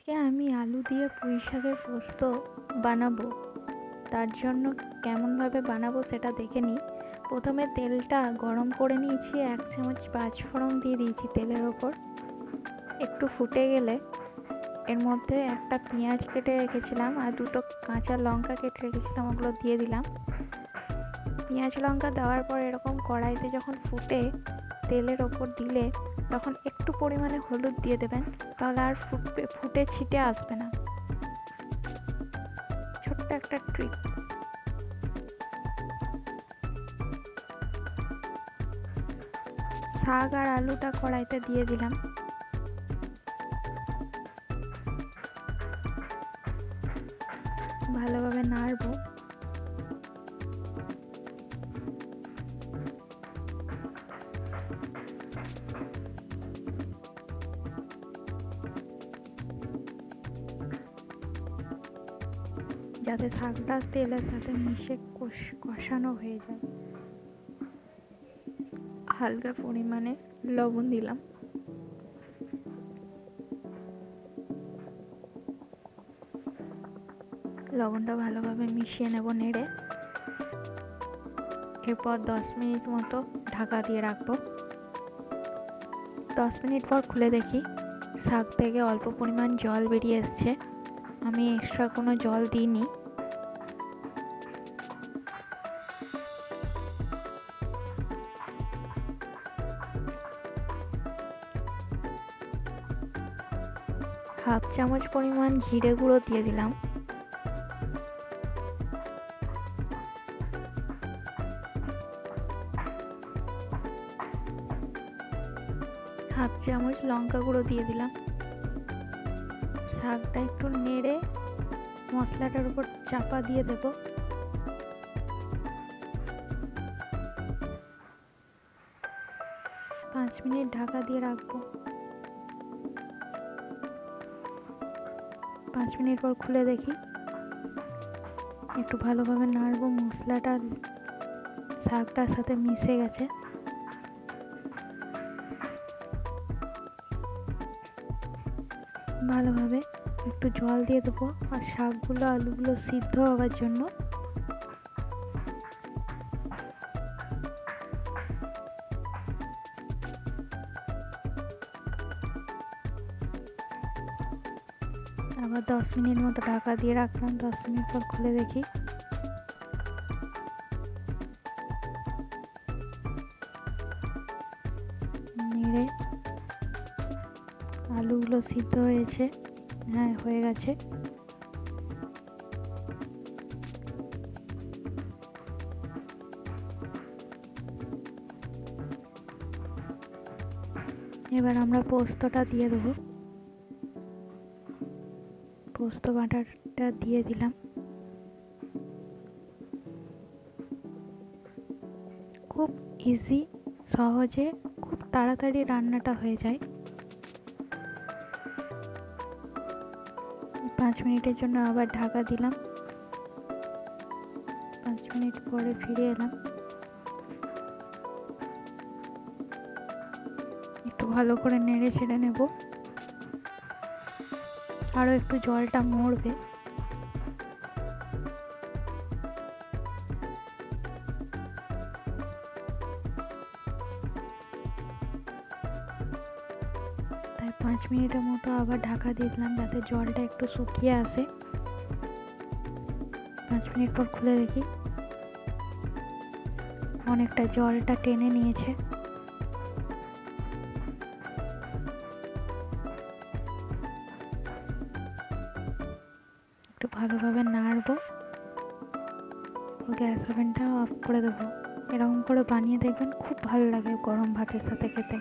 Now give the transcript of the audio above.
আজকে আমি আলু দিয়ে পুঁই শাকের পোস্ত বানাবো। তার জন্য কেমনভাবে বানাবো সেটা দেখে নিই। প্রথমে তেলটা গরম করে নিয়েছি, 1 চামচ পাঁচফোড়ন দিয়ে দিয়েছি তেলের ওপর। একটু ফুটে গেলে এর মধ্যে একটা পেঁয়াজ কেটে রেখেছিলাম আর দুটো কাঁচা লঙ্কা কেটে রেখেছিলাম, ওগুলো দিয়ে দিলাম। পেঁয়াজ লঙ্কা দেওয়ার পর এরকম কড়াইতে যখন ফুটে তেলের ওপর দিলে তখন একটু পরিমাণে হলুদ দিয়ে দেবেন, তাহলে আর ফুটে ছিটে আসবে না। ছোট্ট একটা ট্রিক। শাক আর আলুটা কড়াইতে দিয়ে দিলাম। ভালোভাবে নাড়বো। যাতে শাকটা তেলের সাথে মিশে কষানো হয়ে যায়। হালকা পরিমাণে লবণ দিলাম। লবণটা ভালোভাবে মিশিয়ে নেব নেড়ে। এরপর 10 মিনিট মতো ঢাকা দিয়ে রাখবো। 10 মিনিট পর খুলে দেখি শাক থেকে অল্প পরিমাণ জল বেরিয়ে এসছে। আমি এক্সট্রা কোনো জল দিইনি। হাফ চামচ পরিমাণ জিরে গুঁড়ো দিয়ে দিলাম। হাফ চামচ লঙ্কা গুঁড়ো দিয়ে দিলাম। শাকটা একটু নেড়ে মশলাটার উপর চাপা দিয়ে দেব। পাঁচ মিনিট ঢাকা দিয়ে রাখবো। 5 মিনিট পর খুলে দেখি, একটু ভালোভাবে নাড়বো। মশলাটা শাকটার সাথে মিশে গেছে। ভালোভাবে একটু জল দিয়ে দেবো আর শাকগুলো আলুগুলো সিদ্ধ হওয়ার জন্য। আবার 10 মিনিট মতো ঢাকা দিয়ে রাখলাম। 10 মিনিট পর খুলে দেখি, নেড়ে আলুগুলো সিদ্ধ হয়েছে। হ্যাঁ, হয়ে গেছে। এবার আমরা পোস্তটা দিয়ে দেবো। পোস্ত বাটাটা দিয়ে দিলাম। খুব ইজি, সহজে, খুব তাড়াতাড়ি রান্নাটা হয়ে যায়। 5 মিনিটের জন্য আবার ঢাকা দিলাম। 5 মিনিট পরে ফিরে এলাম। একটু ভালো করে নেড়ে ছেড়ে নেব। আরও একটু জলটা মরবে। তাই 5 মিনিটের মতো আবার ঢাকা দিয়ে দিলাম যাতে জলটা একটু শুকিয়ে আসে। 5 মিনিট পর খুলে দেখি, অনেকটা জলটা টেনে নিয়েছে। একটু ভালোভাবে নাড়বো। গ্যাস ওভেনটা অফ করে দেবো। এরকম করে বানিয়ে দেখবেন, খুব ভালো লাগে গরম ভাতের সাথে খেতে।